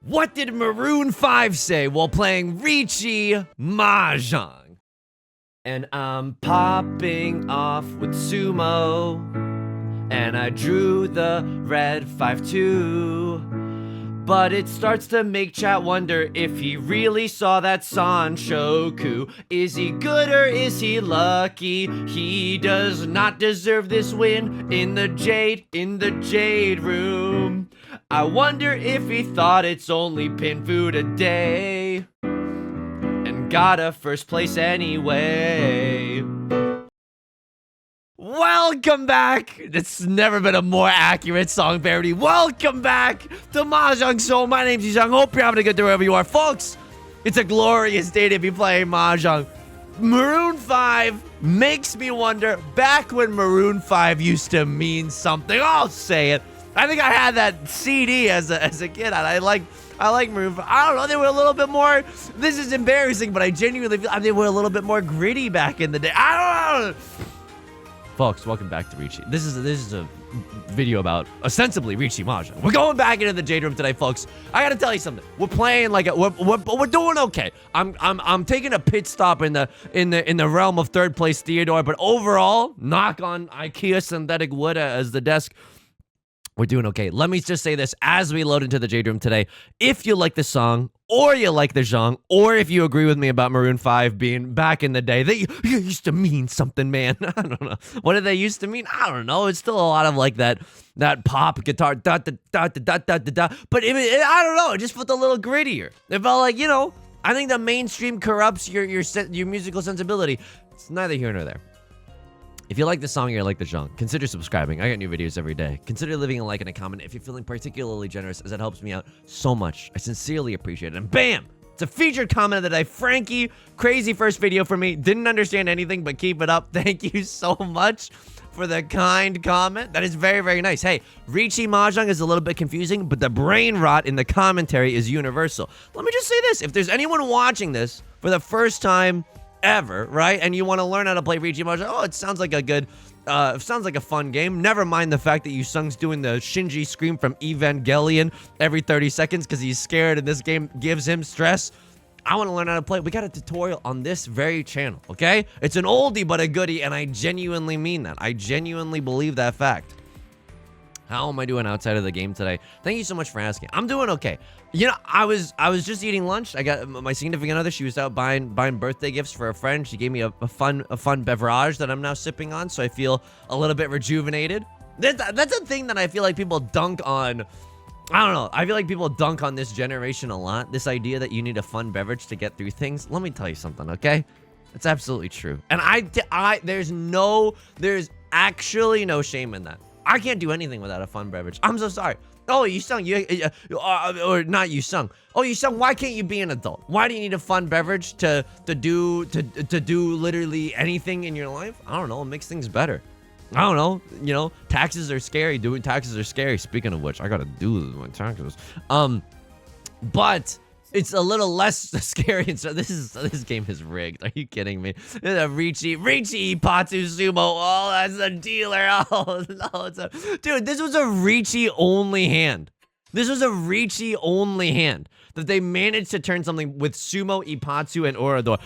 What did Maroon 5 say while playing Riichi Mahjong? And I'm popping off with sumo, and I drew the red 5-2. But it starts to make chat wonder if he really saw that Sanshoku. Is he good or is he lucky? He does not deserve this win in the Jade Room. I wonder if he thought it's only pin food a day and got a first place anyway. Welcome back! It's never been a more accurate song parody. Welcome back to Mahjong Soul. My name's Yusong. Hope you're having a good day wherever you are. Folks, it's a glorious day to be playing Mahjong. Maroon 5 makes me wonder, back when Maroon 5 used to mean something, I'll say it. I think I had that CD as a kid, and I like Maroon 5. I don't know, they were a little bit more, this is embarrassing, but I genuinely feel they were a little bit more gritty back in the day. I don't know. Folks, welcome back to Riichi. This is a video about ostensibly Riichi Mahjong. We're going back into the Jade Room today, folks. I gotta tell you something. We're playing like we're doing okay. I'm taking a pit stop in the realm of third place Theodore, but overall, knock on IKEA synthetic wood as the desk. We're doing okay. Let me just say this as we load into the Jade Room today. If you like the song, or you like the genre, or if you agree with me about Maroon 5 being back in the day, they used to mean something, man. I don't know. What did they used to mean? I don't know. It's still a lot of like that pop guitar, da da da da da da da. But I don't know. It just felt a little grittier. It felt like, you know, I think the mainstream corrupts your musical sensibility. It's neither here nor there. If you like the song or you like the genre, consider subscribing. I got new videos every day. Consider leaving a like and a comment if you're feeling particularly generous, as that helps me out so much. I sincerely appreciate it. And bam! It's a featured comment of the day. Frankie, crazy first video for me. Didn't understand anything, but keep it up. Thank you so much for the kind comment. That is very, very nice. Hey, Riichi Mahjong is a little bit confusing, but the brain rot in the commentary is universal. Let me just say this. If there's anyone watching this for the first time ever, right, and you want to learn how to play Riichi Mahjong, oh, it sounds like a good, sounds like a fun game. Never mind the fact that Yusung's doing the Shinji scream from Evangelion every 30 seconds because he's scared and this game gives him stress. I want to learn how to play. We got a tutorial on this very channel, okay? It's an oldie but a goodie, and I genuinely mean that. I genuinely believe that fact. How am I doing outside of the game today? Thank you so much for asking. I'm doing okay. You know, I was just eating lunch. I got my significant other. She was out buying birthday gifts for a friend. She gave me a fun beverage that I'm now sipping on, so I feel a little bit rejuvenated. That's a thing that I feel like people dunk on. I don't know. I feel like people dunk on this generation a lot. This idea that you need a fun beverage to get through things. Let me tell you something, okay? It's absolutely true. And there's actually no shame in that. I can't do anything without a fun beverage. I'm so sorry. Oh, Yusung, or not Yusung. Oh, Yusung, why can't you be an adult? Why do you need a fun beverage to do literally anything in your life? I don't know. It makes things better. I don't know. You know, taxes are scary. Doing taxes are scary. Speaking of which, I gotta do my taxes. But it's a little less scary. And so this game is rigged. Are you kidding me? It's a Riichi Ipatsu Sumo. Oh, that's a dealer. Oh no, dude. This was a Riichi only hand. This was a Riichi only hand that they managed to turn something with Sumo, Ipatsu, and Orador.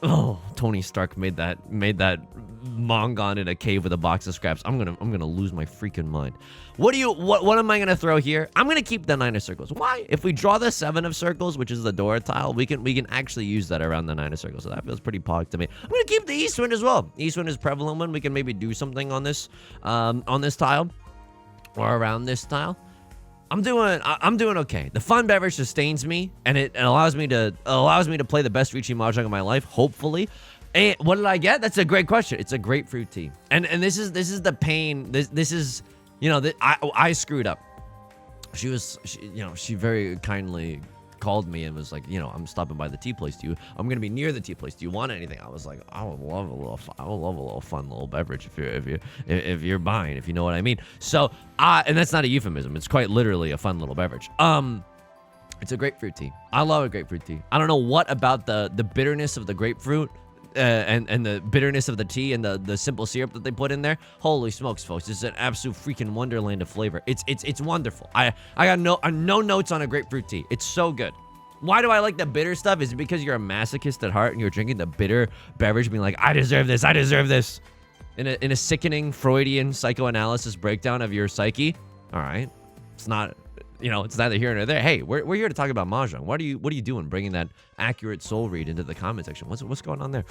Oh, Tony Stark made that Mongon in a cave with a box of scraps. I'm gonna lose my freaking mind. What am I gonna throw here? I'm gonna keep the 9 of circles. Why? If we draw the 7 of circles, which is the door tile, we can actually use that around the 9 of circles. So that feels pretty pog to me. I'm gonna keep the east wind as well. East wind is prevalent one. We can maybe do something on this tile or around this tile. I'm doing okay. The fun beverage sustains me, and it allows me to play the best Riichi Mahjong of my life, hopefully. And what did I get? That's a great question. It's a grapefruit tea, and this is the pain. This is, you know, I screwed up. She very kindly called me and was like, you know, I'm stopping by the tea place. I'm gonna be near the tea place. Do you want anything? I was like, I would love a little fun little beverage if you're buying, if you know what I mean. So, and that's not a euphemism. It's quite literally a fun little beverage. It's a grapefruit tea. I love a grapefruit tea. I don't know what about the bitterness of the grapefruit and the bitterness of the tea and the simple syrup that they put in there. Holy smokes, folks! It's an absolute freaking wonderland of flavor. It's wonderful. I got no notes on a grapefruit tea. It's so good. Why do I like the bitter stuff? Is it because you're a masochist at heart and you're drinking the bitter beverage, being like, I deserve this, I deserve this? In a sickening Freudian psychoanalysis breakdown of your psyche. All right, it's not. It's neither here nor there. Hey, we're here to talk about Mahjong. What are you doing bringing that accurate soul read into the comment section? What's going on there?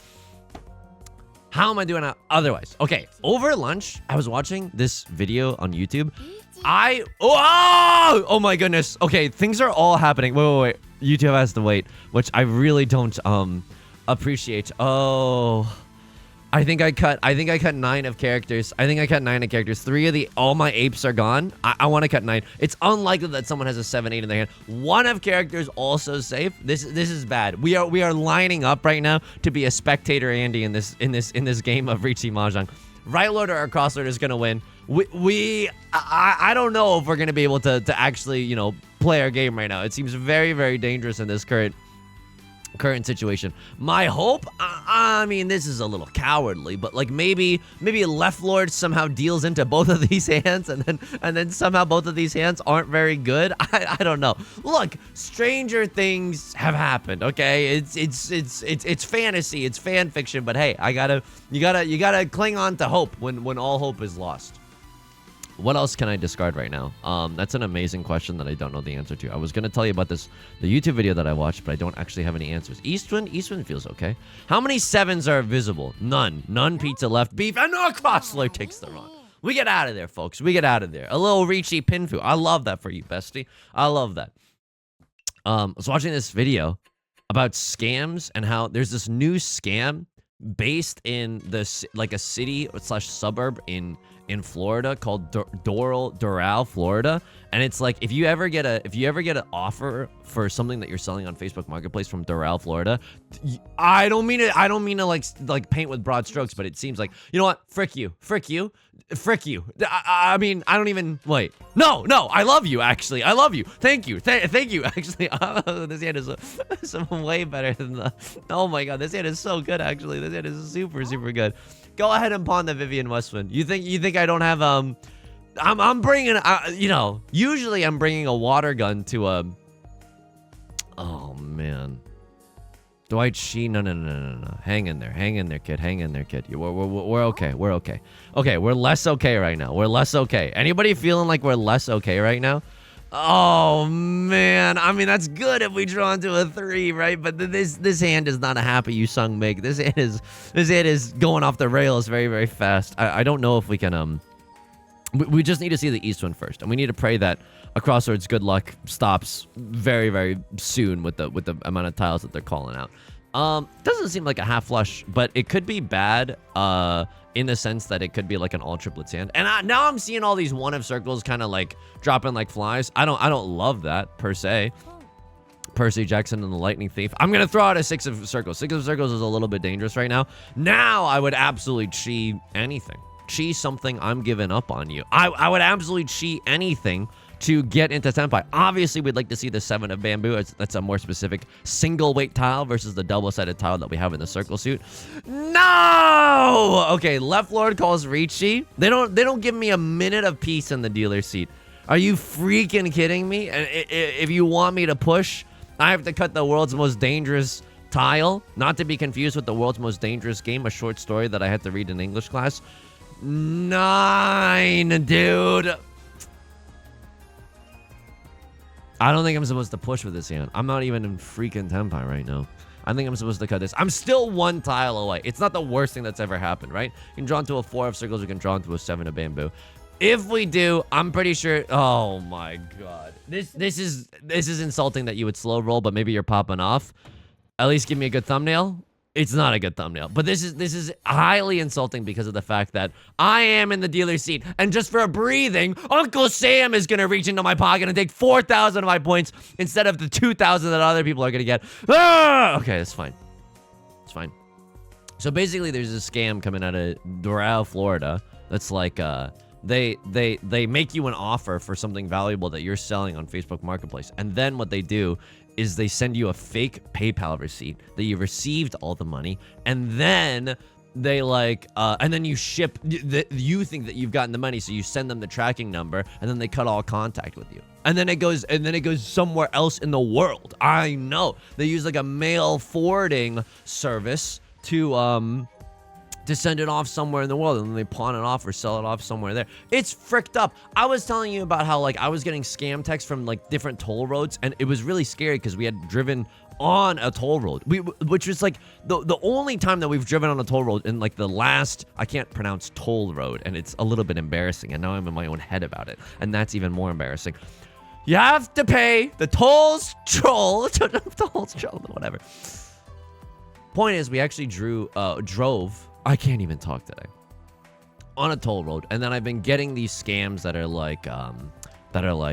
How am I doing otherwise? Okay, over lunch, I was watching this video on YouTube. Oh my goodness. Okay, things are all happening. Wait. YouTube has to wait, which I really don't appreciate. Oh, I think I cut 9 of characters. 3 of all my apes are gone. I want to cut 9. It's unlikely that someone has a 7-8 in their hand. 1 of characters also safe. This is bad. We are lining up right now to be a spectator Andy in this game of Riichi Mahjong. Right Lord or Cross Lord is gonna win. I don't know if we're gonna be able to actually play our game right now. It seems very, very dangerous in this current situation. My hope, I mean, this is a little cowardly, but like maybe Left Lord somehow deals into both of these hands, and then somehow both of these hands aren't very good. I don't know. Look, stranger things have happened. Okay, it's fantasy, it's fan fiction, but hey, you gotta cling on to hope when all hope is lost. What else can I discard right now? That's an amazing question that I don't know the answer to. I was going to tell you about the YouTube video that I watched, but I don't actually have any answers. Eastwind feels okay. How many 7s are visible? None pizza left beef. And no, Crossler takes the run. We get out of there, folks. We get out of there. A little Riichi Pinfu. I love that for you, bestie. I love that. I was watching this video about scams and how there's this new scam based in a city/suburb in Florida called Doral, Florida, and it's like if you ever get an offer for something that you're selling on Facebook Marketplace from Doral, Florida, I don't mean to like paint with broad strokes, but it seems like, you know what, frick you. I mean, I don't even wait. No, I love you. Actually, I love you. Thank you. Thank you. Actually, this hand is so way better than the. Oh my god, this hand is so good. Actually, this hand is super good. Go ahead and pawn the Vivian Westwind. You think I don't have I'm bringing usually I'm bringing a water gun to a. Oh man. Do I cheat? No. Hang in there, kid. We're okay. Okay, we're less okay right now. We're less okay. Anybody feeling like we're less okay right now? Oh man, I mean that's good if we draw into a 3, right? But this hand is not a happy Yusong make. This hand is going off the rails very, very fast. I don't know if we can we just need to see the Eastwind first, and we need to pray that a Crossroads good luck stops very, very soon with the amount of tiles that they're calling out. Doesn't seem like a half flush, but it could be bad in the sense that it could be like an all triplets hand. And now I'm seeing all these 1 of circles kind of like dropping like flies. I don't love that per se. Percy Jackson and the Lightning Thief. I'm gonna throw out a 6 of circles. 6 of circles is a little bit dangerous right now. Now I would absolutely chi anything. Chi something, I'm giving up on you. I would absolutely chi anything to get into Tenpai. Obviously, we'd like to see the 7 of bamboo. That's a more specific single weight tile versus the double-sided tile that we have in the circle suit. No! Okay, Left Lord calls Riichi. They don't give me a minute of peace in the dealer seat. Are you freaking kidding me? And if you want me to push, I have to cut the world's most dangerous tile. Not to be confused with the world's most dangerous game, a short story that I had to read in English class. 9, dude. I don't think I'm supposed to push with this hand. I'm not even in freaking Tenpai right now. I think I'm supposed to cut this. I'm still 1 tile away. It's not the worst thing that's ever happened, right? You can draw into a 4 of circles. We can draw into a 7 of bamboo. If we do, I'm pretty sure. Oh my god, this is insulting that you would slow roll, but maybe you're popping off. At least give me a good thumbnail. It's not a good thumbnail, but this is highly insulting because of the fact that I am in the dealer's seat, and just for a breathing, Uncle Sam is gonna reach into my pocket and take 4,000 of my points instead of the 2,000 that other people are gonna get. Ah! Okay, that's fine. It's fine. So basically, there's a scam coming out of Doral, Florida. That's like they make you an offer for something valuable that you're selling on Facebook Marketplace, and then what they do is they send you a fake PayPal receipt that you received all the money, and then they like and then you ship you think that you've gotten the money, so you send them the tracking number, and then they cut all contact with you, and then it goes somewhere else in the world. I know they use like a mail forwarding service to send it off somewhere in the world, and then they pawn it off or sell it off somewhere there. It's fricked up. I was telling you about how like I was getting scam texts from like different toll roads, and it was really scary because we had driven on a toll road, which was like the only time that we've driven on a toll road in like the last, I can't pronounce toll road, and it's a little bit embarrassing, and now I'm in my own head about it, and that's even more embarrassing. You have to pay the tolls troll, whatever. Point is, we actually drove. I can't even talk today. On a toll road, and then I've been getting these scams that are like,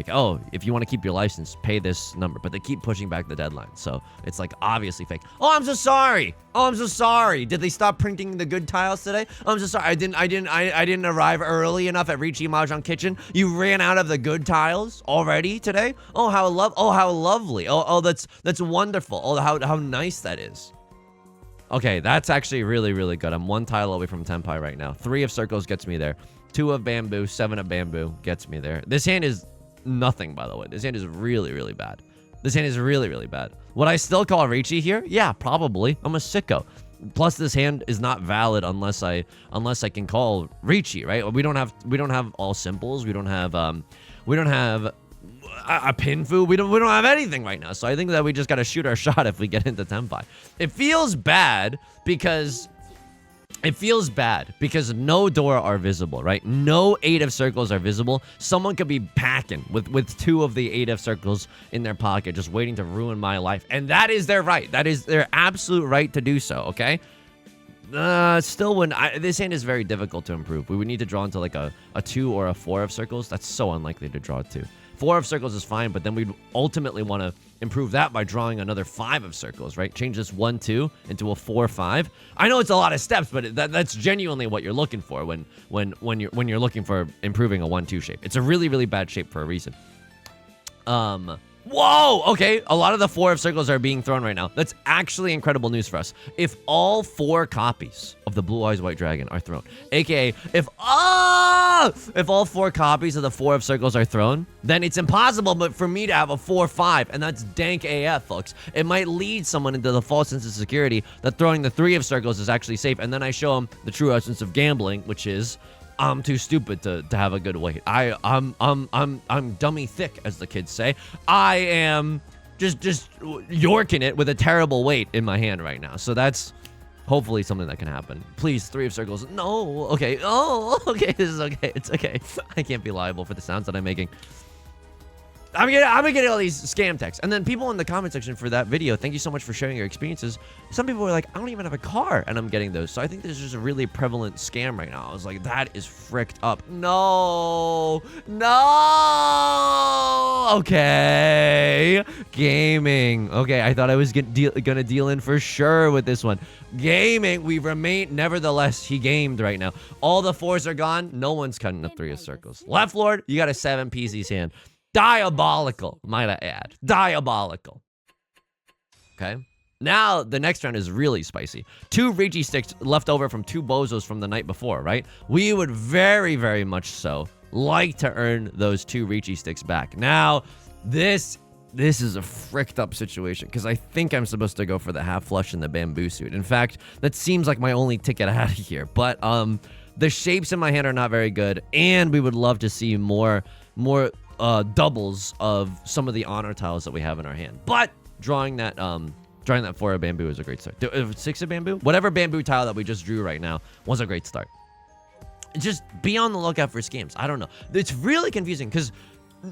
oh, if you want to keep your license, pay this number, but they keep pushing back the deadline, so it's like obviously fake. Oh, I'm so sorry. Oh, I'm so sorry. Did they stop printing the good tiles today? Oh, I'm so sorry. I didn't arrive early enough at Riichi Mahjong Kitchen. You ran out of the good tiles already today? Oh, how lovely. Oh, that's wonderful. Oh, how nice that is. Okay, that's actually really, really good. I'm 1 tile away from Tenpai right now. 3 of circles gets me there. 2 of bamboo, 7 of bamboo gets me there. This hand is nothing, by the way. This hand is really, really bad. This hand is really, really bad. Would I still call Riichi here? Yeah, probably. I'm a sicko. Plus, this hand is not valid unless I can call Riichi, right? We don't have all simples. We don't have a pinfu. We don't have anything right now. So I think that we just got to shoot our shot if we get into Tenpai. It feels bad because no door are visible, right? No 8 of circles are visible. Someone could be packing with 2 of the 8 of circles in their pocket, just waiting to ruin my life. And that is their right. That is their absolute right to do so, okay? Still, this hand is very difficult to improve. We would need to draw into like a 2 or a 4 of circles. That's so unlikely to draw 2. 4 of circles is fine, but then we'd ultimately want to improve that by drawing another 5 of circles, right? Change this 1-2 into a 4-5. I know it's a lot of steps, but that's genuinely what you're looking for when you're looking for improving a 1-2 shape. It's a really, really bad shape for a reason. Whoa! Okay, a lot of the 4 of circles are being thrown right now. That's actually incredible news for us. If all 4 copies of the Blue Eyes White Dragon are thrown, aka if all 4 copies of the 4 of circles are thrown, then it's impossible but for me to have a 4-5, and that's dank AF, folks. It might lead someone into the false sense of security that throwing the 3 of circles is actually safe, and then I show them the true essence of gambling, which is I'm too stupid to have a good weight. I'm dummy thick, as the kids say. I am just yorking it with a terrible weight in my hand right now. So that's hopefully something that can happen. Please, 3 of circles. No. Okay. Oh, okay. This is okay. It's okay. I can't be liable for the sounds that I'm making. I'm gonna get all these scam texts. And then people in the comment section for that video, thank you so much for sharing your experiences. Some people were like, I don't even have a car, and I'm getting those. So I think this is just a really prevalent scam right now. I was like, that is fricked up. No. Okay. Gaming. Okay, I thought I was gonna deal in for sure with this one. Gaming. We remain. Nevertheless, he gamed right now. All the 4s are gone. No one's cutting the 3 of circles. Left Lord, you got a 7 PC's hand. Diabolical, might I add. Diabolical. Okay. Now, the next round is really spicy. 2 Riichi sticks left over from 2 bozos from the night before, right? We would very, very much so like to earn those 2 Riichi sticks back. Now, this is a fricked up situation because I think I'm supposed to go for the half flush in the bamboo suit. In fact, that seems like my only ticket out of here. But the shapes in my hand are not very good, and we would love to see more doubles of some of the honor tiles that we have in our hand. But drawing that 4 of bamboo is a great start. 6 of bamboo? Whatever bamboo tile that we just drew right now was a great start. Just be on the lookout for scams. I don't know. It's really confusing because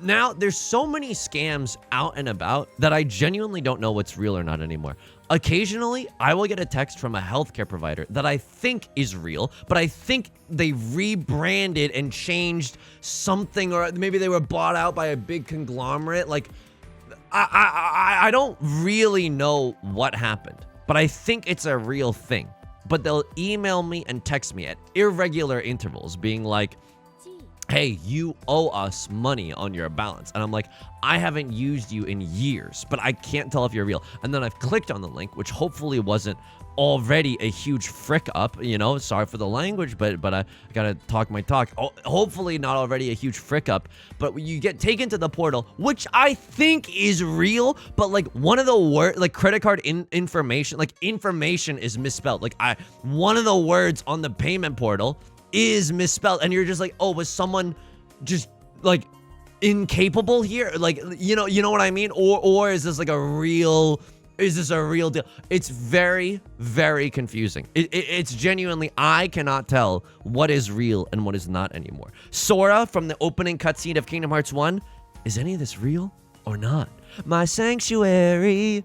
now there's so many scams out and about that I genuinely don't know what's real or not anymore. Occasionally, I will get a text from a healthcare provider that I think is real, but I think they rebranded and changed something, or maybe they were bought out by a big conglomerate. Like, I don't really know what happened, but I think it's a real thing. But they'll email me and text me at irregular intervals being like, hey, you owe us money on your balance. And I'm like, I haven't used you in years, but I can't tell if you're real. And then I've clicked on the link, which hopefully wasn't already a huge frick up, you know, sorry for the language, but I gotta talk my talk. Hopefully not already a huge frick up, but you get taken to the portal, which I think is real, but like one of the words, like credit card information, like information is misspelled. Like one of the words on the payment portal is misspelled, and you're just like, oh, was someone just like incapable here? Like, you know what I mean? Or is this like a real... Is this a real deal? It's very, very confusing. It's genuinely, I cannot tell what is real and what is not anymore. Sora from the opening cutscene of Kingdom Hearts 1, is any of this real or not? My sanctuary.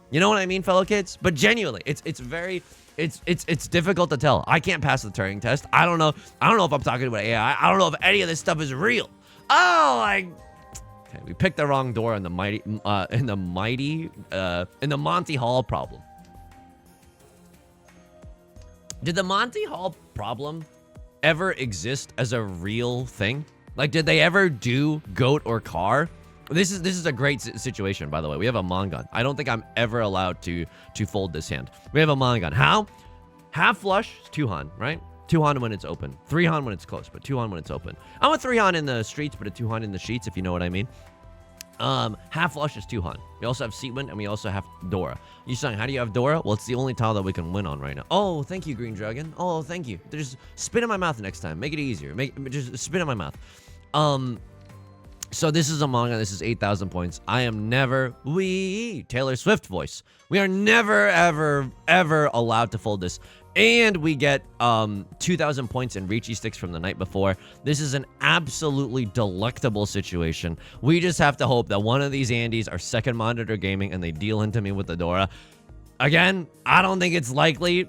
You know what I mean, fellow kids? But genuinely, it's difficult to tell. I can't pass the Turing test. I don't know if I'm talking about AI. I don't know if any of this stuff is real. Okay, we picked the wrong door in the Monty Hall problem. Did the Monty Hall problem ever exist as a real thing? Like, did they ever do goat or car? This is a great situation, by the way. We have a Mongun. I don't think I'm ever allowed to fold this hand. We have a Mongun. How? Half flush is 2-han, right? 2-han when it's open. 3-han when it's close, but 2-han when it's open. I'm a 3-han in the streets, but a 2-han in the sheets, if you know what I mean. Half flush is 2-han. We also have Seatwind, and we also have Dora. Yusong, how do you have Dora? Well, it's the only tile that we can win on right now. Oh, thank you, Green Dragon. Oh, thank you. Just spit in my mouth next time. Make it easier. Just spit in my mouth. So this is a manga. This is 8,000 points. I am never... Taylor Swift voice. We are never, ever, ever allowed to fold this. And we get 2,000 points in Riichi sticks from the night before. This is an absolutely delectable situation. We just have to hope that one of these Andes are second monitor gaming and they deal into me with the Dora. Again, I don't think it's likely.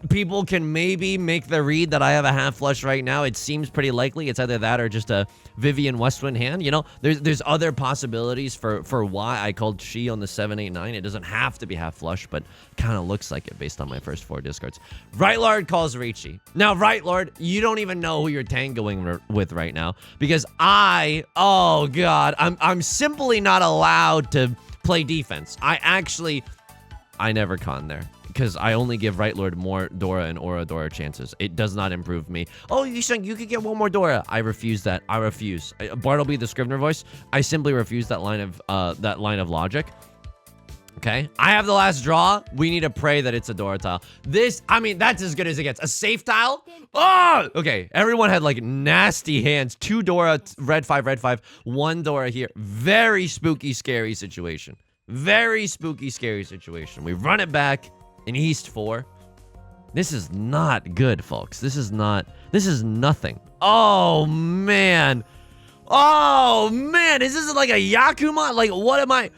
People can maybe make the read that I have a half flush right now. It seems pretty likely. It's either that or just a Vivian Westwind hand. You know, there's other possibilities for why I called She on the 7-8-9. It doesn't have to be half flush, but kind of looks like it based on my first 4 discards. Right Lord calls Riichi. Now, Right Lord, you don't even know who you're tangoing with right now because oh God, I'm simply not allowed to play defense. I never con there. Because I only give Right Lord more Dora and Dora chances. It does not improve me. Oh, Yusong, you could get one more Dora. I refuse that. I refuse. Bartleby the Scrivener voice. I simply refuse that line of logic. Okay, I have the last draw. We need to pray that it's a Dora tile. That's as good as it gets. A safe tile? Oh! Okay, everyone had like nasty hands. 2 Dora, red 5, 1 Dora here. Very spooky, scary situation. Very spooky, scary situation. We run it back. In East 4. This is not good, folks. This is nothing. Oh, man. Oh, man. Is this like a Yakuman? Like, what am I...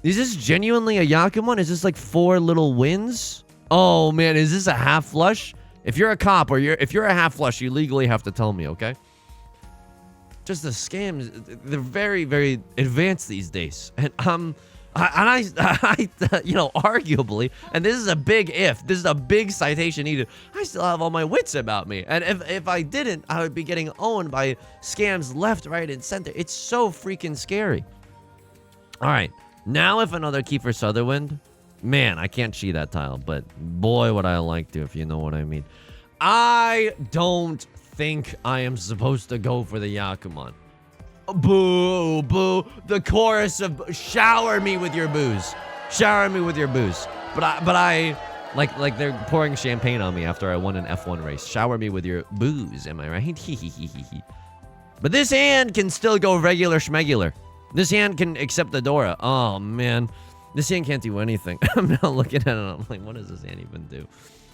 Is this genuinely a Yakuman? Is this like 4 little wins? Oh, man. Is this a half flush? If you're a cop or if you're a half flush, you legally have to tell me, okay? Just the scams, they're very, very advanced these days. And I you know, arguably, and this is a big if, this is a big citation needed, I still have all my wits about me. And if I didn't, I would be getting owned by scams left, right, and center. It's so freaking scary. All right, now if another Kiefer Sutherland, man, I can't cheat that tile, but boy, would I like to, if you know what I mean. I don't think I am supposed to go for the Yakuman. Boo, boo. The chorus of shower me with your booze. Shower me with your booze. But I like they're pouring champagne on me after I won an F1 race. Shower me with your booze, am I right? But this hand can still go regular schmegular. This hand can accept the Dora. Oh man. This hand can't do anything. I'm now looking at it and I'm like, what does this hand even do?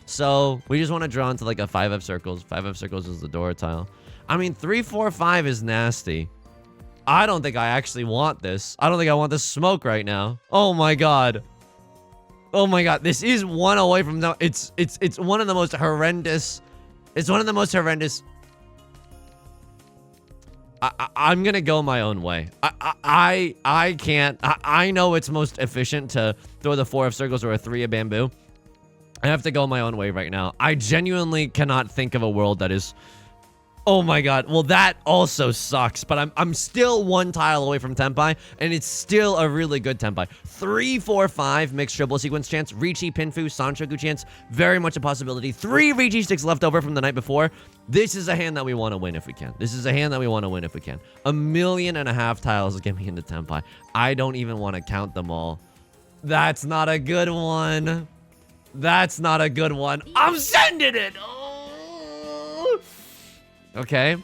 So we just want to draw into like a 5F circles. 5F circles is the Dora tile. I mean, 3, 4, 5 is nasty. I don't think I actually want this. I don't think I want this smoke right now. Oh my god. Oh my god. This is 1 away from no. It's one of the most horrendous. It's one of the most horrendous. I'm gonna go my own way. I can't. I know it's most efficient to throw the 4 of circles or a 3 of bamboo. I have to go my own way right now. I genuinely cannot think of a world that is Oh my god. Well, that also sucks, but I'm still one tile away from Tenpai, and it's still a really good Tenpai. 3, 4, 5 mixed triple sequence chance, Riichi, Pinfu, Sanshoku chance, very much a possibility. 3 Riichi sticks left over from the night before. This is a hand that we want to win if we can. This is a hand that we want to win if we can. 1.5 million tiles get me into Tenpai. I don't even want to count them all. That's not a good one. That's not a good one. I'm sending it. Oh. Okay.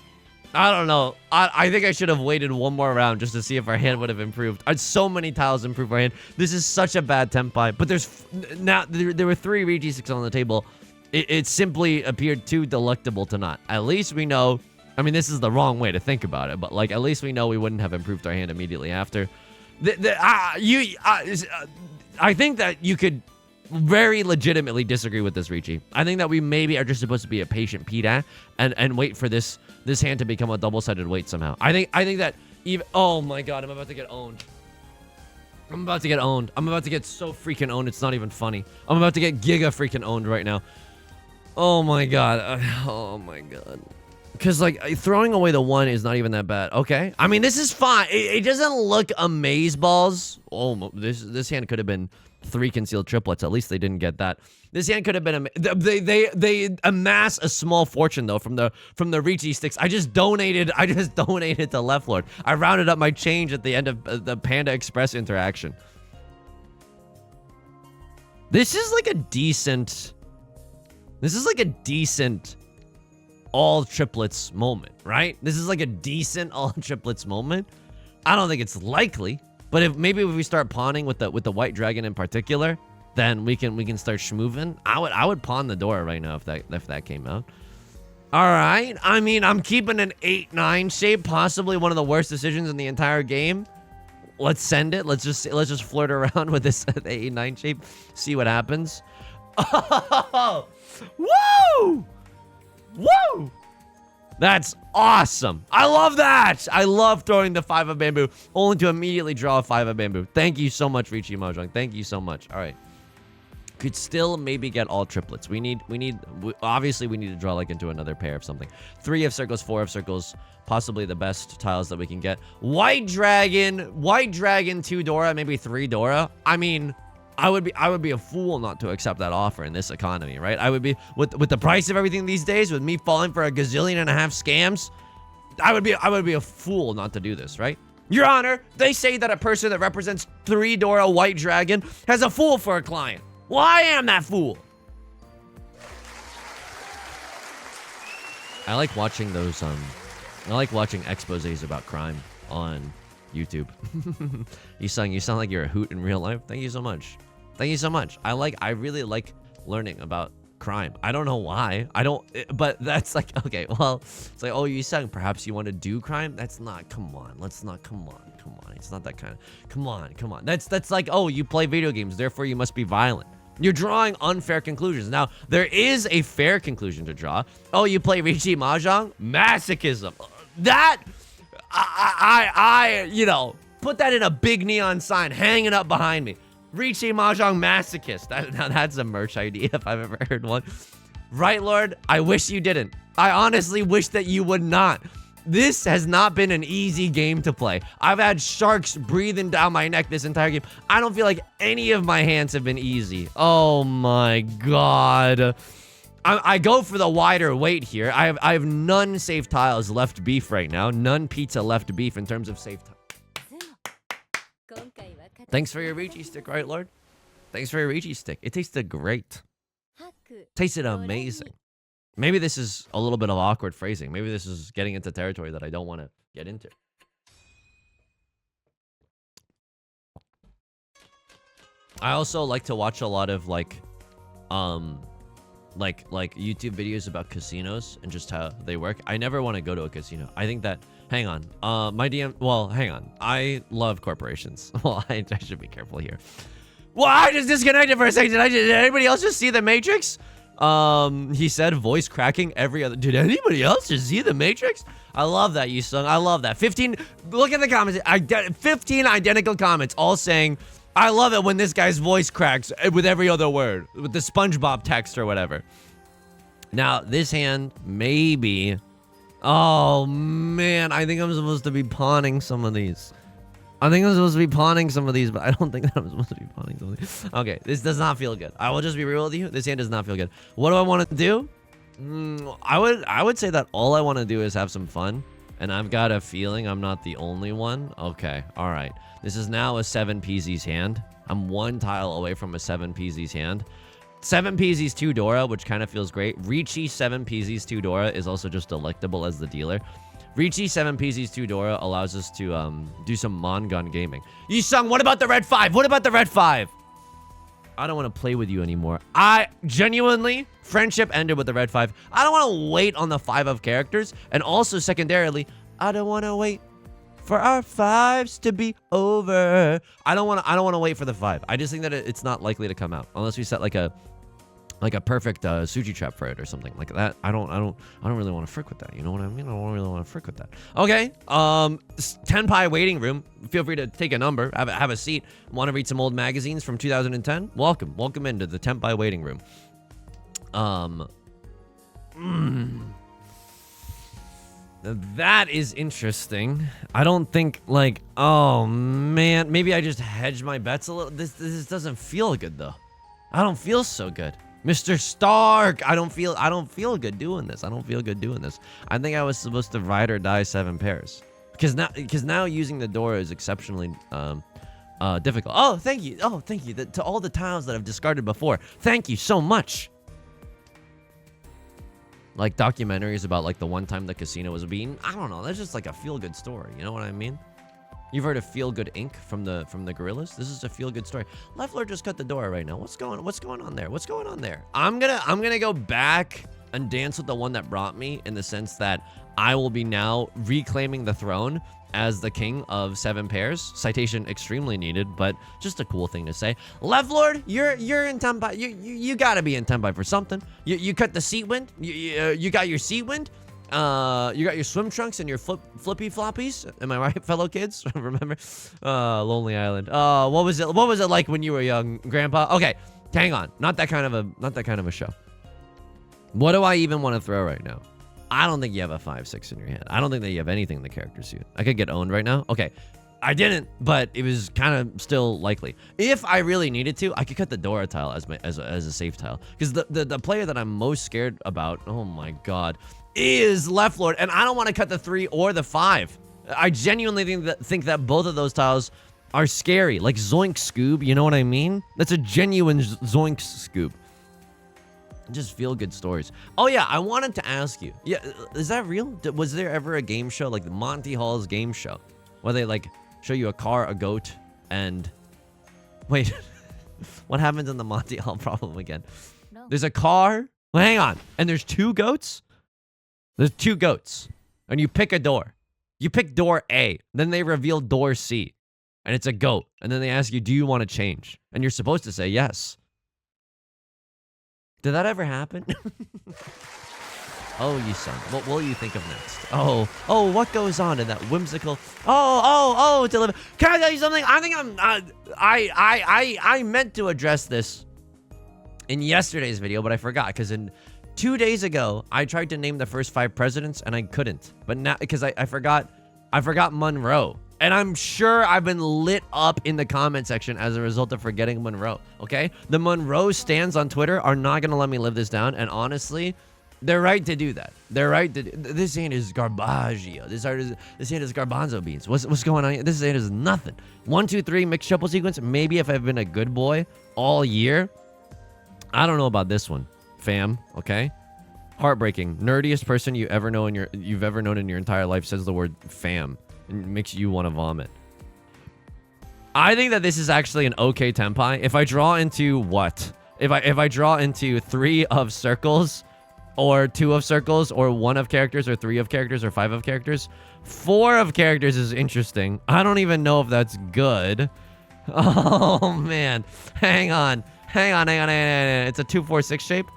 I don't know. I think I should have waited one more round just to see if our hand would have improved. So many tiles improve our hand. This is such a bad Tenpai. But there's now there were 3 Riichi sticks on the table. It simply appeared too delectable to not. At least we know. I mean, this is the wrong way to think about it, but like at least we know we wouldn't have improved our hand immediately after. I think that you could very legitimately disagree with this, Riichi. I think that we maybe are just supposed to be a patient PDA and wait for this hand to become a double-sided weight somehow. I think that even... Oh my god, I'm about to get owned. I'm about to get owned. I'm about to get so freaking owned, it's not even funny. I'm about to get giga freaking owned right now. Oh my god. Oh my god. Because, like, throwing away the 1 is not even that bad. Okay. I mean, this is fine. It doesn't look amazeballs. Oh, this hand could have been 3 concealed triplets. At least they didn't get that. This hand could have been... They amass a small fortune, though, from the Riichi sticks. I just donated to Left Lord. I rounded up my change at the end of the Panda Express interaction. This is like a decent... all triplets moment, right? This is like a decent all triplets moment. I don't think it's likely, but if we start pawning with the white dragon in particular, then we can start schmoovin'. I would pawn the door right now if that came out. All right. I mean, I'm keeping an 8-9 shape, possibly one of the worst decisions in the entire game. Let's send it. Let's just flirt around with this 8-9 shape, see what happens. Oh, woo! Woo! That's awesome. I love that. I love throwing the 5 of bamboo, only to immediately draw a 5 of bamboo. Thank you so much, Riichi Mahjong. Thank you so much. All right. Could still maybe get all triplets. Obviously we need to draw like into another pair of something. 3 of circles, 4 of circles, possibly the best tiles that we can get. White dragon, 2 Dora, maybe 3 Dora. I mean, I would be a fool not to accept that offer in this economy, right? I would be with the price of everything these days, with me falling for a gazillion and a half scams. I would be a fool not to do this, right? Your Honor, they say that a person that represents 3 Dora White Dragon has a fool for a client. Well, I am that fool. I like watching those I like watching exposés about crime on YouTube. You sound like you're a hoot in real life. Thank you so much. Thank you so much. I really like learning about crime. I don't know why. But that's like, okay, well, it's like, oh, you sang, perhaps you want to do crime? That's not, come on. Come on. It's not that kind of, come on. That's like, oh, you play video games, therefore you must be violent. You're drawing unfair conclusions. Now, there is a fair conclusion to draw. Oh, you play Riichi Mahjong? Masochism. That, you know, put that in a big neon sign hanging up behind me. Riichi Mahjong masochist. That's a merch idea if I've ever heard one. Right, Lord? I wish you didn't. I honestly wish that you would not. This has not been an easy game to play. I've had sharks breathing down my neck this entire game. I don't feel like any of my hands have been easy. Oh my god. I go for the wider weight here. I have none safe tiles left beef right now. None pizza left beef in terms of safe tiles. Thanks for your Riichi stick, right, Lord? Thanks for your Riichi stick. It tasted great. Tasted amazing. Maybe this is a little bit of awkward phrasing. Maybe this is getting into territory that I don't want to get into. I also like to watch a lot of like YouTube videos about casinos and just how they work. I never want to go to a casino. I think that, hang on, my DM, well, hang on. I love corporations. Well, I should be careful here. Well, I just disconnected for a second. Did anybody else just see the Matrix? He said voice cracking every other. Did anybody else just see the Matrix? I love that, Yusong. I love that. 15, look at the comments. 15 identical comments all saying, I love it when this guy's voice cracks with every other word, with the SpongeBob text or whatever. Now, this hand maybe Oh, man. I think I'm supposed to be pawning some of these. I think I'm supposed to be pawning some of these, but I don't think that I'm supposed to be pawning some of these. Okay, this does not feel good. I will just be real with you. This hand does not feel good. What do I want to do? I would say that all I want to do is have some fun. And I've got a feeling I'm not the only one. Okay, all right. This is now a 7 Peasy's hand. I'm 1 tile away from a 7 Peasy's hand. 7 Peasy's 2 Dora, which kind of feels great. Riichi 7 Peasy's 2 Dora is also just delectable as the dealer. Riichi 7 Peasy's 2 Dora allows us to do some Mongun gaming. Yusong, what about the red 5? What about the red 5? I don't want to play with you anymore. I genuinely, friendship ended with the red 5. I don't want to wait on the 5 of characters. And also, secondarily, I don't want to wait for our 5s to be over. I don't want to wait for the 5. I just think that it's not likely to come out unless we set like a perfect Suji trap for it or something like that. I don't really want to frick with that. You know what I mean? I don't really want to frick with that. Okay. Tenpai waiting room. Feel free to take a number. Have a seat. Want to read some old magazines from 2010? Welcome into the Tenpai waiting room. That is interesting. I don't think like, oh man, maybe I just hedged my bets a little. This doesn't feel good though. I don't feel so good. Mr. Stark, I don't feel good doing this. I don't feel good doing this. I think I was supposed to ride or die 7 pairs. Because now using the door is exceptionally difficult. Oh, thank you. Oh, thank you. To all the tiles that I've discarded before. Thank you so much. Like documentaries about like the one time the casino was beaten. I don't know. That's just like a feel-good story. You know what I mean? You've heard of Feel Good Inc. from the Gorillas? This is a feel good story. Left Lord just cut the door right now. What's going on there? What's going on there? I'm gonna go back and dance with the one that brought me in the sense that I will be now reclaiming the throne as the king of 7 pairs. Citation extremely needed, but just a cool thing to say. Left Lord, you're in Tenpai. You gotta be in Tenpai for something. You cut the seat wind. You got your seat wind. You got your swim trunks and your flippy floppies. Am I right, fellow kids? Remember? Lonely Island. What was it like when you were young, Grandpa? Okay, hang on. Not that kind of a show. What do I even want to throw right now? I don't think you have a 5-6 in your hand. I don't think that you have anything in the character suit. I could get owned right now. Okay. I didn't, but it was kind of still likely. If I really needed to, I could cut the Dora tile as a safe tile. Because the player that I'm most scared about, oh my god, is Left Lord, and I don't want to cut the 3 or the 5. I genuinely think that both of those tiles are scary, like Zoink Scoob. You know what I mean? That's a genuine Zoink Scoob. Just feel good stories. Oh yeah, I wanted to ask you. Yeah, is that real? Was there ever a game show like the Monty Hall's game show, where they like show you a car, a goat, and wait, what happens in the Monty Hall problem again? No. There's a car. Well, hang on, and there's 2 goats. There's 2 goats, and you pick a door. You pick door A, then they reveal door C, and it's a goat. And then they ask you, do you want to change? And you're supposed to say yes. Did that ever happen? Oh, you son. What will you think of next? Oh, what goes on in that whimsical... deliver... Can I tell you something? I think I meant to address this in yesterday's video, but I forgot, because 2 days ago, I tried to name the first 5 presidents, and I couldn't. But now, because I forgot Monroe. And I'm sure I've been lit up in the comment section as a result of forgetting Monroe, okay? The Monroe stands on Twitter are not going to let me live this down, and honestly, they're right to do that. They're right to... This hand is garbaggio. This hand is garbanzo beans. What's going on here? This hand is nothing. 1, 2, 3, mixed shuffle sequence. Maybe if I've been a good boy all year. I don't know about this one, fam, okay? Heartbreaking. Nerdiest person you've ever known in your entire life says the word fam. And makes you want to vomit. I think that this is actually an okay Tenpai. If I draw into what? If I draw into 3 of circles, or 2 of circles, or 1 of characters, or 3 of characters, or 5 of characters, 4 of characters is interesting. I don't even know if that's good. Oh man. Hang on. It's a 2-4-6 shape.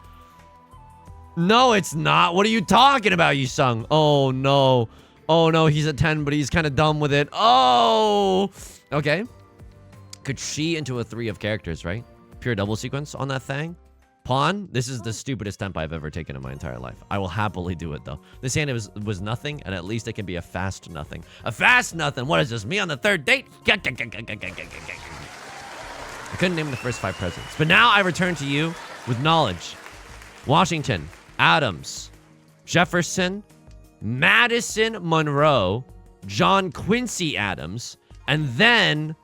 No, it's not. What are you talking about, Yusong? Oh no. Oh no, he's a 10, but he's kind of dumb with it. Oh! Okay. Could she into a 3 of characters, right? Pure double sequence on that thing. Pawn, this is the stupidest temp I've ever taken in my entire life. I will happily do it, though. This hand was nothing, and at least it can be a fast nothing. A fast nothing? What is this, me on the third date? I couldn't name the first 5 presidents. But now I return to you with knowledge. Washington, Adams, Jefferson, Madison, Monroe, John Quincy Adams, and then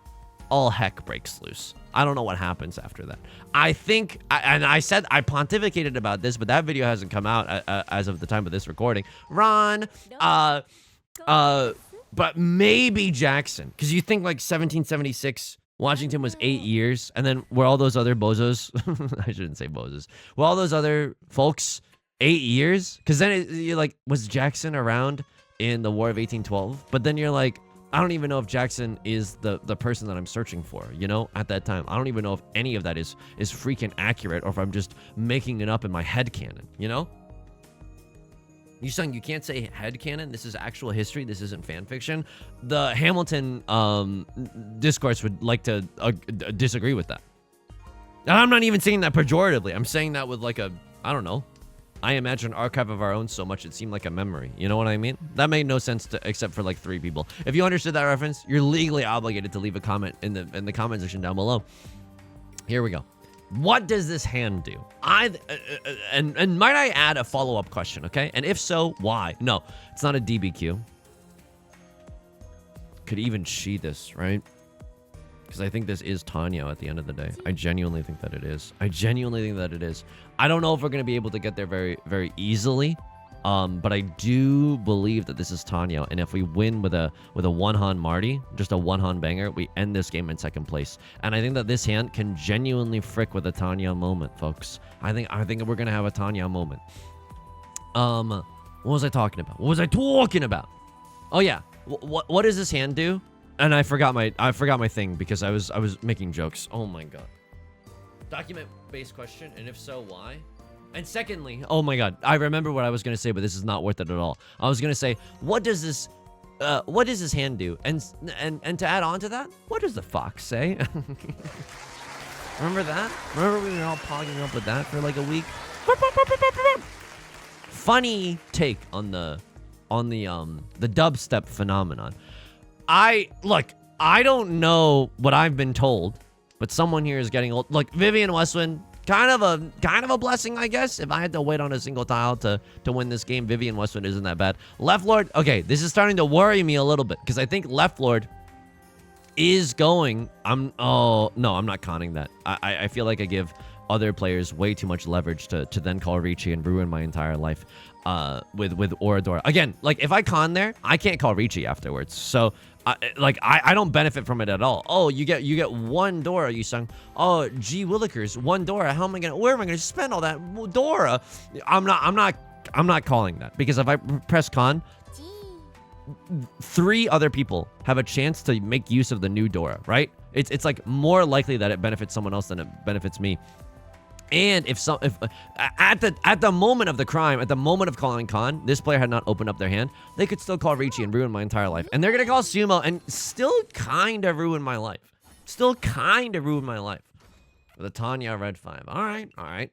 all heck breaks loose. I don't know what happens after that. I think, and I said, I pontificated about this, but that video hasn't come out as of the time of this recording. Ron, but maybe Jackson. Because you think like 1776, Washington was 8 years, and then were all those other bozos, I shouldn't say bozos, were all those other folks 8 years? Because then you're like, was Jackson around in the War of 1812? But then you're like, I don't even know if Jackson is the person that I'm searching for, you know, at that time. I don't even know if any of that is freaking accurate or if I'm just making it up in my head canon, you know? Yusong, you can't say head canon. This is actual history. This isn't fan fiction. The Hamilton discourse would like to disagree with that. And I'm not even saying that pejoratively. I'm saying that with like I don't know. I imagine an archive of our own so much it seemed like a memory. You know what I mean? That made no sense except for like 3 people. If you understood that reference, you're legally obligated to leave a comment in the comment section down below. Here we go. What does this hand do? And might I add a follow-up question, okay? And if so, why? No, it's not a DBQ. Could even she this, right? Because I think this is Tenhou at the end of the day. I genuinely think that it is. I don't know if we're going to be able to get there very, very easily. But I do believe that this is Tenhou. And if we win with a one-han Marty, just a one-han banger, we end this game in 2nd place. And I think that this hand can genuinely frick with a Tenhou moment, folks. I think we're going to have a Tenhou moment. What was I talking about? Oh, yeah. What does this hand do? And I forgot my thing because I was making jokes. Oh my god. Document-based question, and if so, why? And secondly, oh my god, I remember what I was gonna say, but this is not worth it at all. I was gonna say, what does this hand do? And to add on to that, what does the fox say? Remember that? Remember we were all pogging up with that for like a week? Funny take on the dubstep phenomenon. I don't know what I've been told, but someone here is getting old. Look, Vivian Westwind, kind of a blessing, I guess. If I had to wait on a single tile to win this game, Vivian Westwind isn't that bad. Left Lord, okay, this is starting to worry me a little bit because I think Left Lord is going. Oh no, I'm not conning that. I feel like I give other players way too much leverage to then call Riichi and ruin my entire life with Oradora. Again, like if I con there, I can't call Riichi afterwards. So I don't benefit from it at all. Oh, you get 1 Dora, Yusong. Oh, gee willikers, 1 Dora. Where am I gonna spend all that Dora? I'm not calling that because if I press con, 3 other people have a chance to make use of the new Dora, right? It's like more likely that it benefits someone else than it benefits me. And if at the moment of the crime, at the moment of calling con, this player had not opened up their hand, they could still call Riichi and ruin my entire life. And they're gonna call Sumo and still kind of ruin my life. With a Tenhou red 5. All right.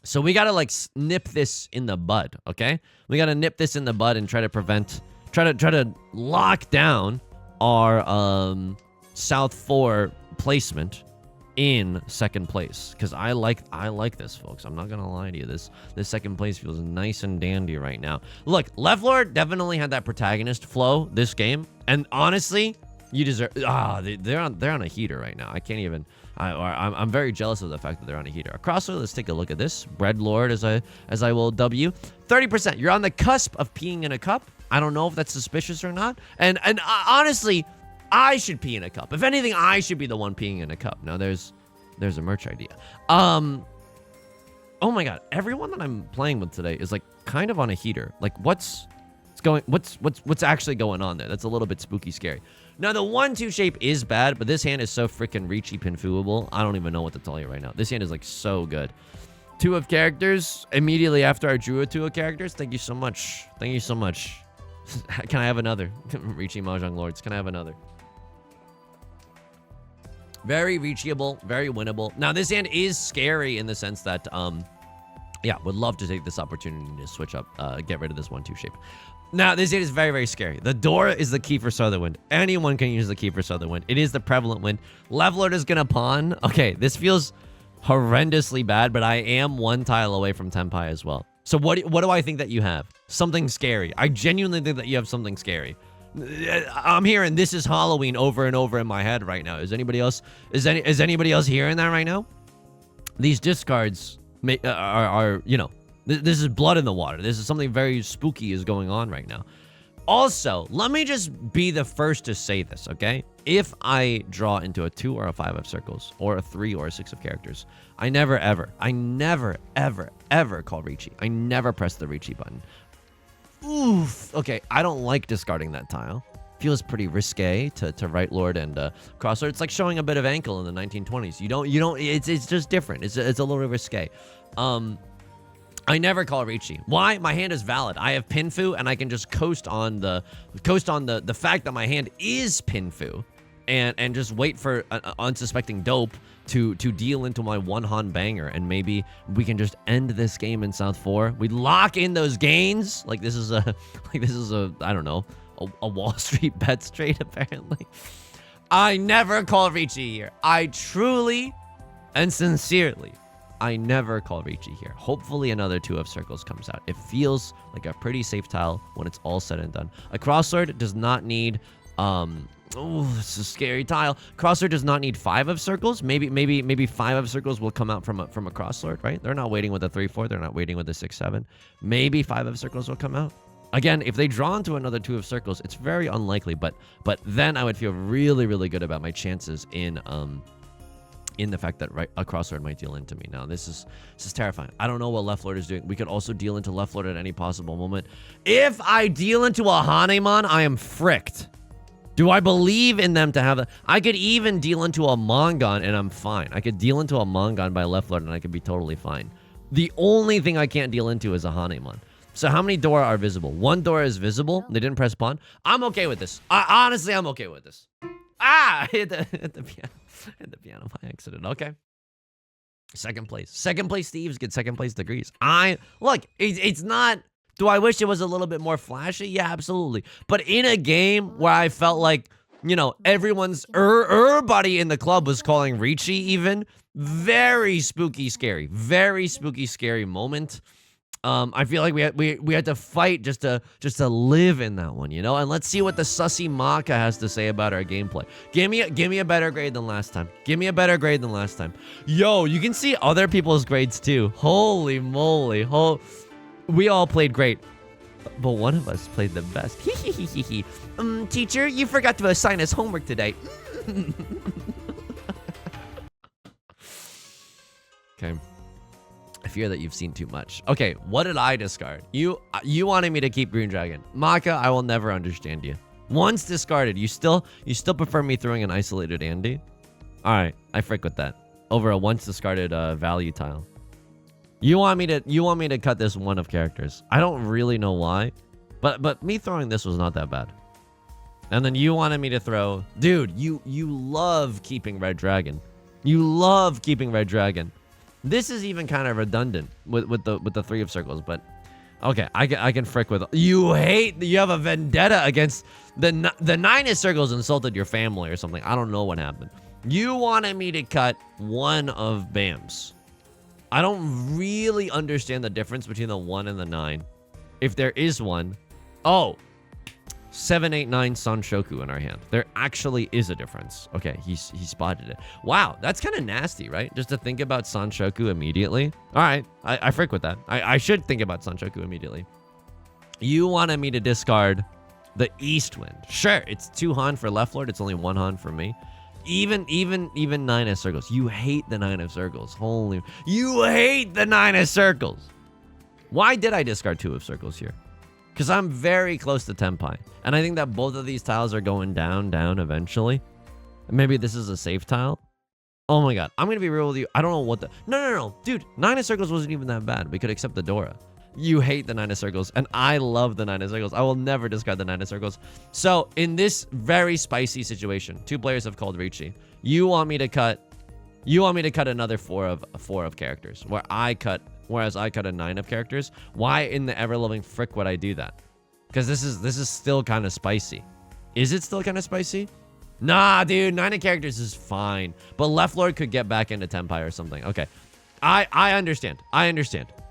So we gotta like nip this in the bud, okay? We gotta nip this in the bud and try to lock down our South 4 placement in 2nd place, because I like this, folks. I'm not gonna lie to you. This 2nd place feels nice and dandy right now. Look, Left Lord definitely had that protagonist flow this game, and honestly, you deserve. They're on a heater right now. I can't even. I'm very jealous of the fact that they're on a heater. Across, let's take a look at this. Bread Lord, as I will W. 30%. You're on the cusp of peeing in a cup. I don't know if that's suspicious or not. And honestly, I should pee in a cup. If anything, I should be the one peeing in a cup. Now there's a merch idea. Oh my god, everyone that I'm playing with today is like kind of on a heater. Like what's actually going on there? That's a little bit spooky scary. Now the 1-2 shape is bad, but this hand is so freaking Riichi pinfooable. I don't even know what to tell you right now. This hand is like so good. 2 of characters immediately after I drew a 2 of characters. Thank you so much. Can I have another? Riichi Mahjong Lords, can I have another? Very reachable, very winnable. Now, this hand is scary in the sense that, yeah, would love to take this opportunity to switch up, get rid of this 1-2 shape. Now, this hand is very, very scary. The door is the key for Southern Wind. Anyone can use the key for Southern Wind. It is the prevalent wind. Left Lord is going to pawn. Okay, this feels horrendously bad, but I am 1 tile away from Tenpai as well. So what do I think that you have? Something scary. I genuinely think that you have something scary. I'm hearing "This is Halloween" over and over in my head right now. Is anybody else anybody else hearing that right now? These discards are you know, this is blood in the water. This is something very spooky is going on right now. Also, let me just be the first to say this, okay? If I draw into a 2 or a 5 of circles, or a 3 or a 6 of characters, I never, ever call Riichi. I never press the Riichi button. Oof. Okay, I don't like discarding that tile. Feels pretty risque to right lord and cross lord. It's like showing a bit of ankle in the 1920s. You don't. It's just different. It's a little risque. I never call Riichi. Why? My hand is valid. I have Pinfu, and I can just coast on the fact that my hand is Pinfu, and just wait for an unsuspecting dope to deal into my 1-Han banger, and maybe we can just end this game in South 4. We lock in those gains. Like this is a I don't know, a Wall Street bet straight apparently. I never call Riichi here. I truly and sincerely, I never call Riichi here. Hopefully another 2 of circles comes out. It feels like a pretty safe tile when it's all said and done. A crossword does not need oh, it's a scary tile. Crossword does not need 5 of circles. Maybe 5 of circles will come out from a crossword, right? They're not waiting with a 3-4. They're not waiting with a 6-7. Maybe 5 of circles will come out. Again, if they draw into another 2 of circles, it's very unlikely. But then I would feel really, really good about my chances in the fact that a crossword might deal into me. Now, this is terrifying. I don't know what left lord is doing. We could also deal into left lord at any possible moment. If I deal into a Hanemon, I am fricked. Do I believe in them to have that? I could even deal into a Mongon and I'm fine. I could deal into a Mongon by left lord and I could be totally fine. The only thing I can't deal into is a Hanemon. So how many Dora are visible? 1 Dora is visible. They didn't press pawn. I'm okay with this. Honestly, I'm okay with this. Ah! Hit the piano. Hit the piano by accident. Okay. Second place. Second place Steves get second place degrees. Look, it's not... Do I wish it was a little bit more flashy? Yeah, absolutely. But in a game where I felt like, you know, everybody in the club was calling Riichi even, very spooky, scary moment. I feel like we had to fight just to live in that one, you know. And let's see what the sussy Maka has to say about our gameplay. Give me a better grade than last time. Give me a better grade than last time. Yo, you can see other people's grades too. Holy moly! We all played great, but one of us played the best. Teacher, you forgot to assign us homework today. Okay. I fear that you've seen too much. Okay, what did I discard? You wanted me to keep Green Dragon. Maka, I will never understand you. Once discarded, you still prefer me throwing an isolated Andy? Alright, I frick with that. Over a once discarded value tile. You want me to cut this 1 of characters. I don't really know why. But me throwing this was not that bad. And then you wanted me to throw... Dude, you love keeping Red Dragon. You love keeping Red Dragon. This is even kind of redundant with the 3 of circles, but okay, I can frick with. You have a vendetta against the 9 of circles insulted your family or something. I don't know what happened. You wanted me to cut 1 of BAMs. I don't really understand the difference between the 1 and the 9. If there is one, 7, 8, 9 Sanshoku in our hand. There actually is a difference. Okay, he spotted it. Wow, that's kind of nasty, right? Just to think about Sanshoku immediately. All right, I frick with that. I should think about Sanshoku immediately. You wanted me to discard the East Wind. Sure, it's 2 Han for left lord. It's only 1 Han for me. Even 9 of circles. You hate the 9 of circles. You hate the 9 of circles. Why did I discard 2 of circles here? Because I'm very close to Tenpai. And I think that both of these tiles are going down eventually. Maybe this is a safe tile. Oh my god. I'm going to be real with you. I don't know what the... No. Dude, 9 of circles wasn't even that bad. We could accept the Dora. You hate the 9 of circles. And I love the 9 of circles. I will never discard the 9 of circles. So, in this very spicy situation, 2 players have called Riichi. You want me to cut another four of characters, whereas I cut a 9 of characters. Why in the ever-loving frick would I do that? Because this is still kind of spicy. Is it still kind of spicy? Nah, dude, 9 of characters is fine. But Left Lord could get back into Tenpai or something. Okay. I understand.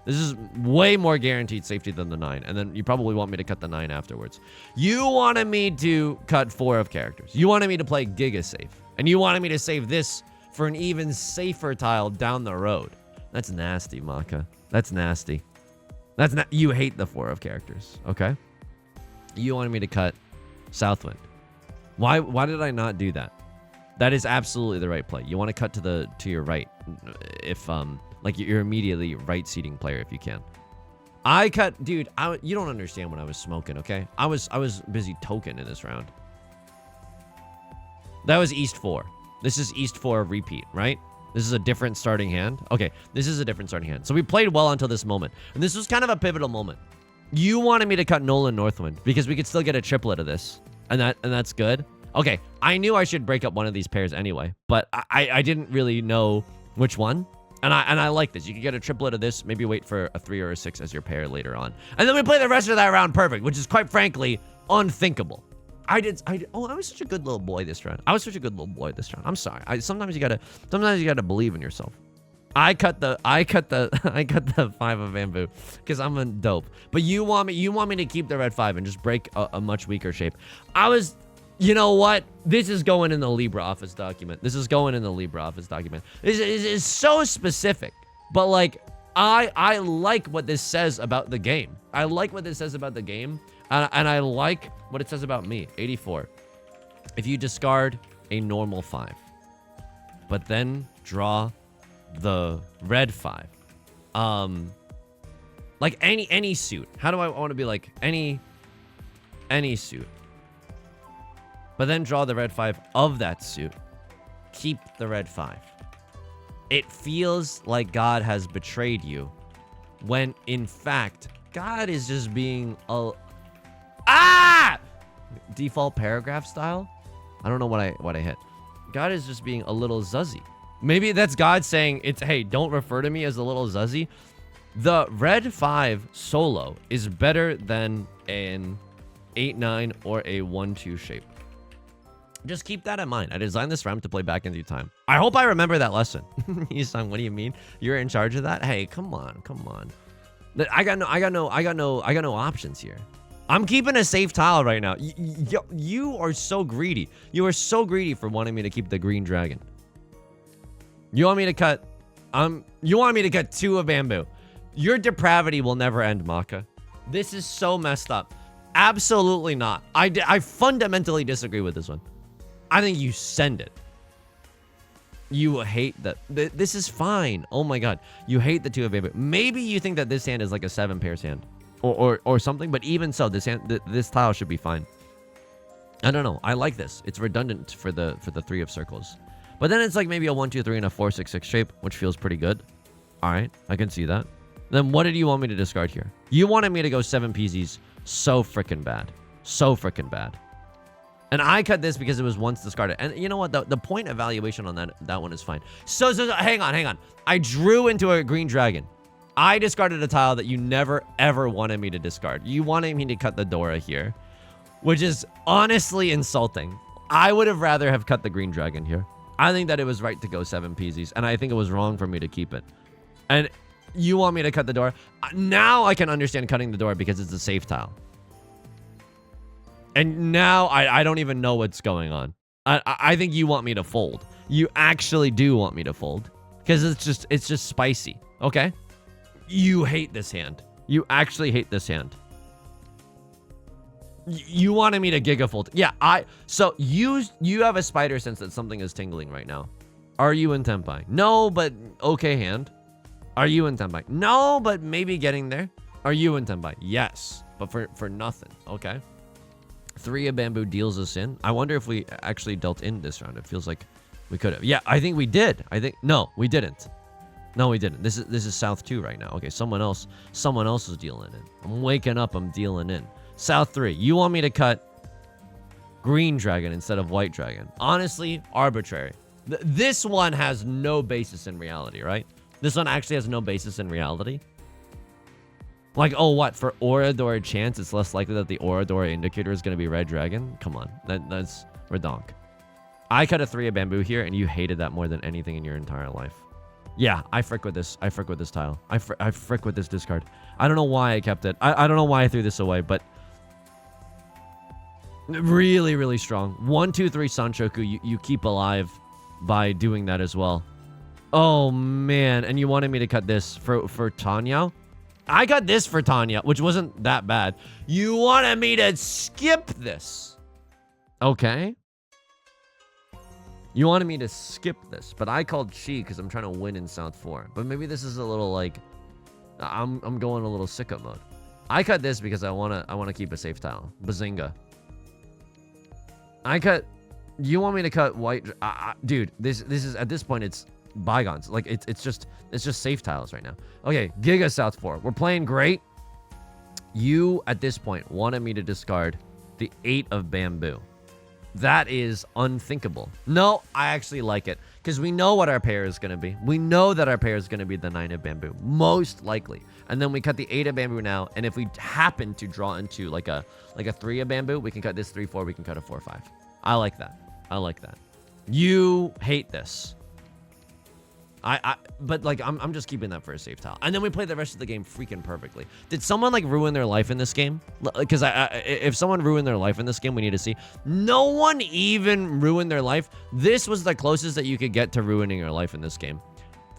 This is way more guaranteed safety than the 9. And then you probably want me to cut the 9 afterwards. You wanted me to cut 4 of characters. You wanted me to play Giga Safe. And you wanted me to save this for an even safer tile down the road. That's nasty, Maka. That's nasty. You hate the 4 of characters, okay? You wanted me to cut Southwind. Why did I not do that? That is absolutely the right play. You want to cut to your right, if like you're immediately right seating player if you can. I cut, dude. You don't understand what I was smoking, okay? I was busy token in this round. That was East 4. This is East 4 repeat, right? This is a different starting hand. Okay, this is a different starting hand. So we played well until this moment, and this was kind of a pivotal moment. You wanted me to cut Nolan Northwind because we could still get a triplet of this. And that's good. Okay, I knew I should break up one of these pairs anyway, but I didn't really know which one. And I like this. You can get a triplet of this, maybe wait for a 3 or a 6 as your pair later on. And then we play the rest of that round perfect, which is quite frankly unthinkable. I was such a good little boy this round. I'm sorry. Sometimes you gotta believe in yourself. I cut the 5 of bamboo because I'm a dope. But you want me to keep the red 5 and just break a much weaker shape. You know what? This is going in the LibreOffice document. This is so specific. But like, I like what this says about the game. And I like what it says about me. 84. If you discard a normal 5, but then draw the red 5, like any suit. How do I want to be like any suit? But then draw the red 5 of that suit. Keep the red 5. It feels like God has betrayed you, when in fact God is just being a default paragraph style. I don't know what I hit. God is just being a little zuzzy. Maybe that's God saying, hey, don't refer to me as a little zuzzy. The red 5 solo is better than an 8-9 or a 1-2 shape. Just keep that in mind. I designed this ramp to play back into time. I hope I remember that lesson. Yusong, what do you mean? You're in charge of that? Hey, come on. I got no options here. I'm keeping a safe tile right now. You are so greedy. You are so greedy for wanting me to keep the green dragon. You want me to cut 2 of bamboo. Your depravity will never end, Maka. This is so messed up. Absolutely not. I fundamentally disagree with this one. I think you send it. You hate that. This is fine. Oh my god. You hate the 2 of bamboo. Maybe you think that this hand is like a 7 pairs hand. Or something, but even so, this tile should be fine. I don't know. I like this. It's redundant for the 3 of circles. But then it's like maybe a 1, 2, 3 and a 4, 6, 6 shape, which feels pretty good. All right, I can see that. Then what did you want me to discard here? You wanted me to go 7 PZs. So freaking bad. And I cut this because it was once discarded. And you know what? The point evaluation on that one is fine. So hang on. I drew into a green dragon. I discarded a tile that you never, ever wanted me to discard. You wanted me to cut the Dora here, which is honestly insulting. I would have rather have cut the green dragon here. I think that it was right to go 7 PZs, and I think it was wrong for me to keep it. And you want me to cut the Dora? Now I can understand cutting the Dora because it's a safe tile. And now I don't even know what's going on. I think you want me to fold. You actually do want me to fold because it's just spicy. Okay? You hate this hand. You actually hate this hand. You wanted me to gigafold. Yeah, so you have a spider sense that something is tingling right now. Are you in Tenpai? No, but okay hand. Are you in Tenpai? No, but maybe getting there. Are you in Tenpai? Yes, but for nothing. Okay. 3 of bamboo deals us in. I wonder if we actually dealt in this round. It feels like we could have. Yeah, I think we did. No, we didn't. No, we didn't. This is South 2 right now. Okay, someone else is dealing in. I'm waking up, I'm dealing in. South 3. You want me to cut green dragon instead of white dragon. Honestly, arbitrary. This one has no basis in reality, right? This one actually has no basis in reality. Like, oh, what? For Oradora chance, it's less likely that the Oradora indicator is going to be Red Dragon? Come on. That's redonk. I cut a 3 of bamboo here, and you hated that more than anything in your entire life. Yeah, I frick with this. I frick with this tile. I frick with this discard. I don't know why I kept it. I don't know why I threw this away, but... really, really strong. 1, 2, 3 Sanchoku, you keep alive by doing that as well. Oh, man. And you wanted me to cut this for Tanya? I got this for Tanya, which wasn't that bad. You wanted me to skip this. Okay. You wanted me to skip this, but I called Chi because I'm trying to win in South 4. But maybe this is a little like... I'm going a little sicko mode. I cut this because I wanna keep a safe tile. Bazinga. I cut... You want me to cut white... dude, this is... At this point, it's bygones. Like, it's just safe tiles right now. Okay, Giga South 4. We're playing great. You, at this point, wanted me to discard the 8 of bamboo. That is unthinkable. No, I actually like it. Because we know what our pair is going to be. We know that our pair is going to be the 9 of bamboo. Most likely. And then we cut the 8 of bamboo now. And if we happen to draw into like a 3 of bamboo, we can cut this 3-4. We can cut a 4-5. I like that. I like that. You hate this. But like, I'm just keeping that for a safe tile. And then we play the rest of the game freaking perfectly. Did someone like ruin their life in this game? Because if someone ruined their life in this game, we need to see. No one even ruined their life. This was the closest that you could get to ruining your life in this game.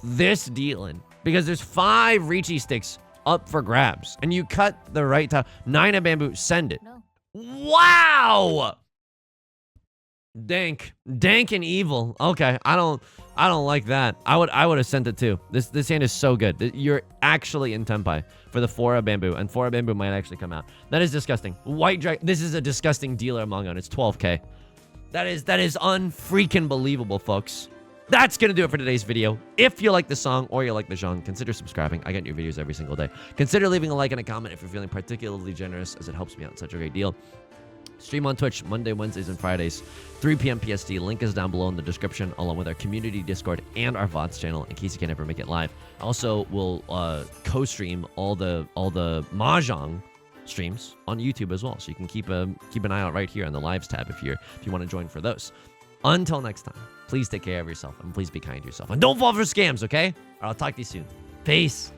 This dealing. Because there's 5 Riichi sticks up for grabs. And you cut the right tile. 9 of bamboo. Send it. No. Wow! Dank and evil. Okay, I don't like that. I would have sent it too. This hand is so good. You're actually in Tenpai for the 4 of bamboo, and 4 of bamboo might actually come out. That is disgusting. White dragon. This is a disgusting dealer among us. It's 12k. That is unfreaking believable, folks. That's gonna do it for today's video. If you like the song or you like the genre, consider subscribing. I get new videos every single day. Consider leaving a like and a comment if you're feeling particularly generous, as it helps me out such a great deal. Stream on Twitch Monday, Wednesdays, and Fridays, 3 p.m. PST. Link is down below in the description, along with our community Discord and our VODs channel, in case you can ever make it live. Also, we'll co-stream all the Mahjong streams on YouTube as well, so you can keep an eye out right here on the Lives tab if you want to join for those. Until next time, please take care of yourself, and please be kind to yourself, and don't fall for scams, okay? Or I'll talk to you soon. Peace.